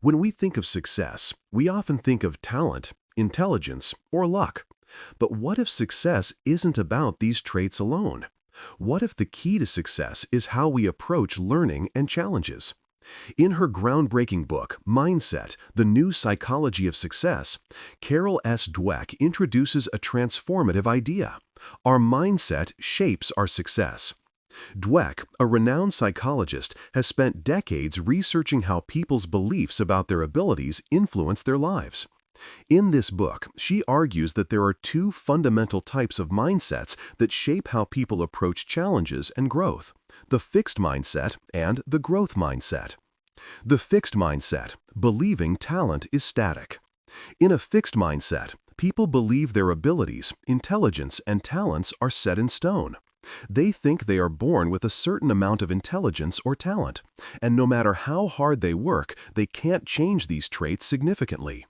When we think of success, we often think of talent, intelligence, or luck. But what if success isn't about these traits alone? What if the key to success is how we approach learning and challenges? In her groundbreaking book, Mindset, The New Psychology of Success, Carol Dweck introduces a transformative idea. Our mindset shapes our success. Dweck, a renowned psychologist, has spent decades researching how people's beliefs about their abilities influence their lives. In this book, she argues that there are two fundamental types of mindsets that shape how people approach challenges and growth: the fixed mindset and the growth mindset. The fixed mindset, believing talent is static. In a fixed mindset, people believe their abilities, intelligence, and talents are set in stone. They think they are born with a certain amount of intelligence or talent, and no matter how hard they work, they can't change these traits significantly.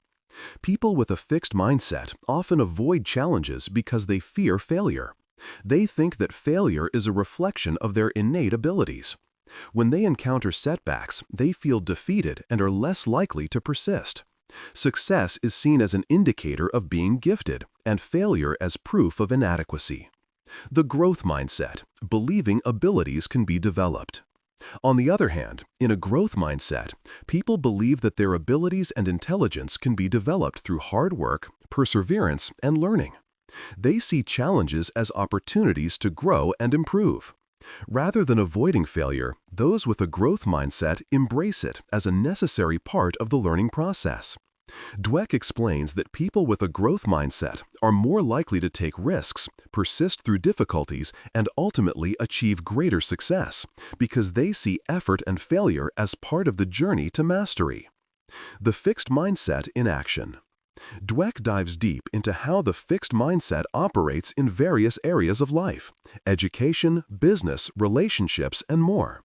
People with a fixed mindset often avoid challenges because they fear failure. They think that failure is a reflection of their innate abilities. When they encounter setbacks, they feel defeated and are less likely to persist. Success is seen as an indicator of being gifted, and failure as proof of inadequacy. The growth mindset, believing abilities can be developed. On the other hand, in a growth mindset, people believe that their abilities and intelligence can be developed through hard work, perseverance, and learning. They see challenges as opportunities to grow and improve. Rather than avoiding failure, those with a growth mindset embrace it as a necessary part of the learning process. Dweck explains that people with a growth mindset are more likely to take risks, persist through difficulties, and ultimately achieve greater success because they see effort and failure as part of the journey to mastery. The fixed mindset in action. Dweck dives deep into how the fixed mindset operates in various areas of life: education, business, relationships, and more.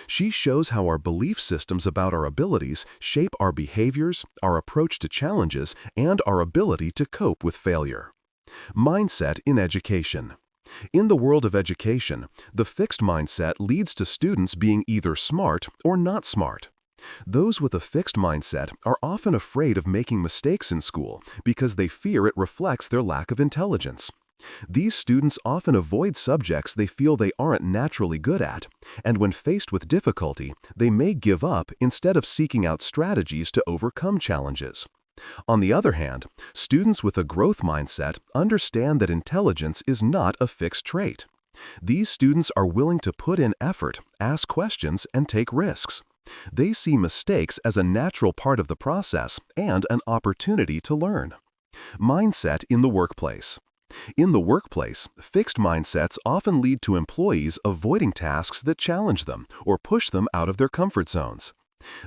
She shows how our belief systems about our abilities shape our behaviors, our approach to challenges, and our ability to cope with failure. Mindset in education. In the world of education, the fixed mindset leads to students being either smart or not smart. Those with a fixed mindset are often afraid of making mistakes in school because they fear it reflects their lack of intelligence. These students often avoid subjects they feel they aren't naturally good at, and when faced with difficulty, they may give up instead of seeking out strategies to overcome challenges. On the other hand, students with a growth mindset understand that intelligence is not a fixed trait. These students are willing to put in effort, ask questions, and take risks. They see mistakes as a natural part of the process and an opportunity to learn. Mindset in the workplace. In the workplace, fixed mindsets often lead to employees avoiding tasks that challenge them or push them out of their comfort zones.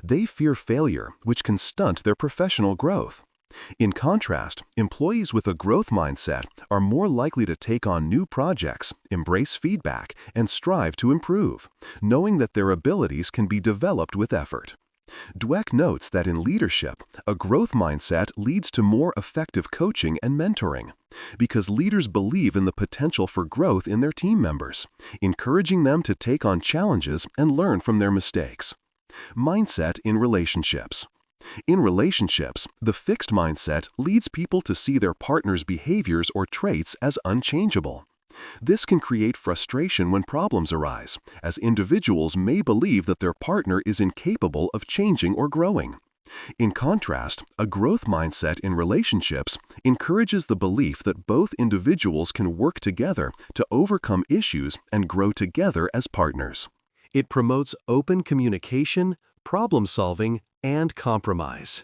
They fear failure, which can stunt their professional growth. In contrast, employees with a growth mindset are more likely to take on new projects, embrace feedback, and strive to improve, knowing that their abilities can be developed with effort. Dweck notes that in leadership, a growth mindset leads to more effective coaching and mentoring, because leaders believe in the potential for growth in their team members, encouraging them to take on challenges and learn from their mistakes. Mindset in relationships. In relationships, the fixed mindset leads people to see their partner's behaviors or traits as unchangeable. This can create frustration when problems arise, as individuals may believe that their partner is incapable of changing or growing. In contrast, a growth mindset in relationships encourages the belief that both individuals can work together to overcome issues and grow together as partners. It promotes open communication, problem solving, and compromise.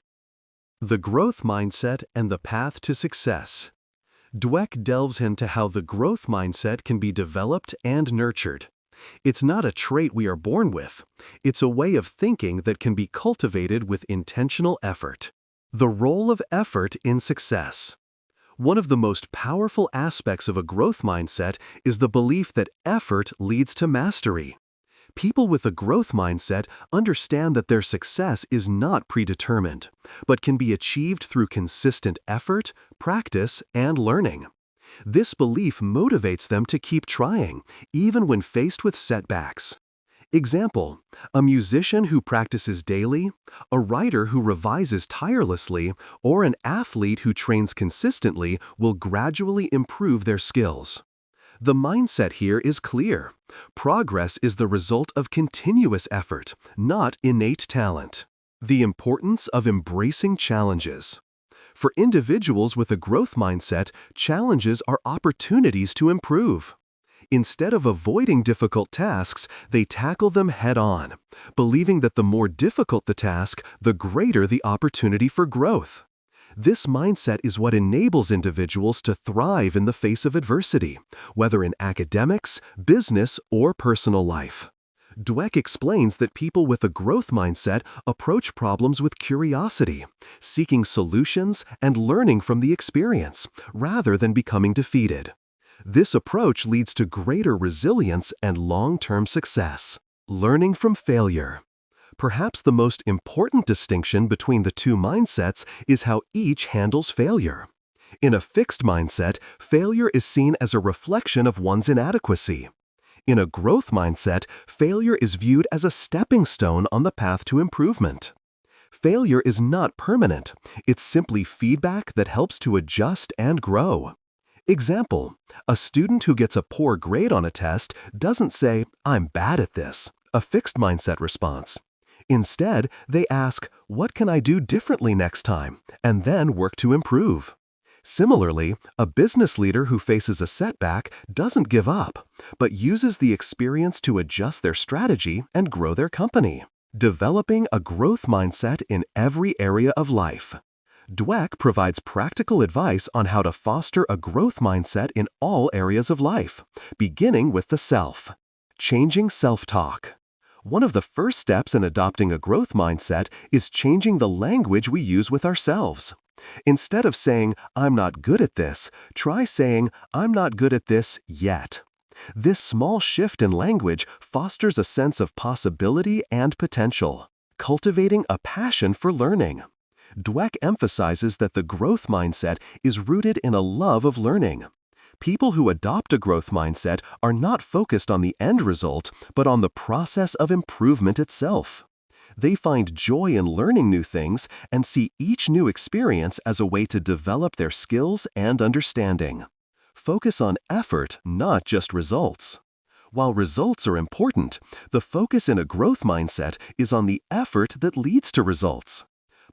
The growth mindset and the path to success. Dweck delves into how the growth mindset can be developed and nurtured. It's not a trait we are born with. It's a way of thinking that can be cultivated with intentional effort. The role of effort in success. One of the most powerful aspects of a growth mindset is the belief that effort leads to mastery. People with a growth mindset understand that their success is not predetermined, but can be achieved through consistent effort, practice, and learning. This belief motivates them to keep trying, even when faced with setbacks. Example, a musician who practices daily, a writer who revises tirelessly, or an athlete who trains consistently will gradually improve their skills. The mindset here is clear. Progress is the result of continuous effort, not innate talent. The importance of embracing challenges. For individuals with a growth mindset, challenges are opportunities to improve. Instead of avoiding difficult tasks, they tackle them head-on, believing that the more difficult the task, the greater the opportunity for growth. This mindset is what enables individuals to thrive in the face of adversity, whether in academics, business, or personal life. Dweck explains that people with a growth mindset approach problems with curiosity, seeking solutions and learning from the experience, rather than becoming defeated. This approach leads to greater resilience and long-term success. Learning from failure. Perhaps the most important distinction between the two mindsets is how each handles failure. In a fixed mindset, failure is seen as a reflection of one's inadequacy. In a growth mindset, failure is viewed as a stepping stone on the path to improvement. Failure is not permanent. It's simply feedback that helps to adjust and grow. Example, a student who gets a poor grade on a test doesn't say, "I'm bad at this," a fixed mindset response. Instead, they ask, "What can I do differently next time?" and then work to improve. Similarly, a business leader who faces a setback doesn't give up, but uses the experience to adjust their strategy and grow their company. Developing a growth mindset in every area of life. Dweck provides practical advice on how to foster a growth mindset in all areas of life, beginning with the self. Changing self-talk. One of the first steps in adopting a growth mindset is changing the language we use with ourselves. Instead of saying, "I'm not good at this," try saying, "I'm not good at this yet." This small shift in language fosters a sense of possibility and potential, cultivating a passion for learning. Dweck emphasizes that the growth mindset is rooted in a love of learning. People who adopt a growth mindset are not focused on the end result, but on the process of improvement itself. They find joy in learning new things and see each new experience as a way to develop their skills and understanding. Focus on effort, not just results. While results are important, the focus in a growth mindset is on the effort that leads to results.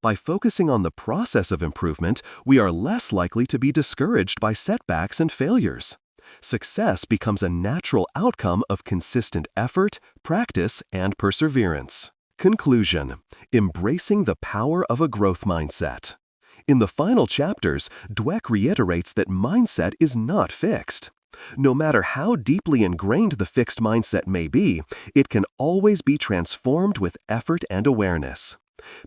By focusing on the process of improvement, we are less likely to be discouraged by setbacks and failures. Success becomes a natural outcome of consistent effort, practice, and perseverance. Conclusion: embracing the power of a growth mindset. In the final chapters, Dweck reiterates that mindset is not fixed. No matter how deeply ingrained the fixed mindset may be, it can always be transformed with effort and awareness.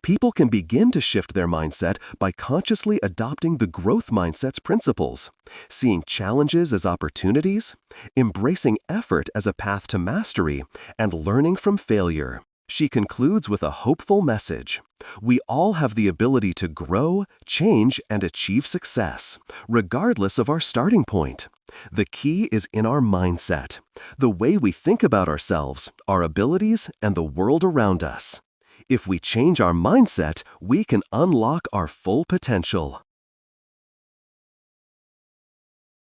People can begin to shift their mindset by consciously adopting the growth mindset's principles, seeing challenges as opportunities, embracing effort as a path to mastery, and learning from failure. She concludes with a hopeful message. We all have the ability to grow, change, and achieve success, regardless of our starting point. The key is in our mindset, the way we think about ourselves, our abilities, and the world around us. If we change our mindset, we can unlock our full potential.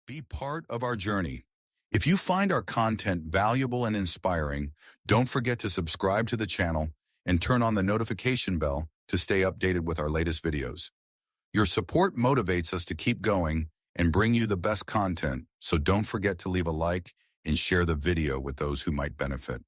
Be part of our journey. If you find our content valuable and inspiring, don't forget to subscribe to the channel and turn on the notification bell to stay updated with our latest videos. Your support motivates us to keep going and bring you the best content, so don't forget to leave a like and share the video with those who might benefit.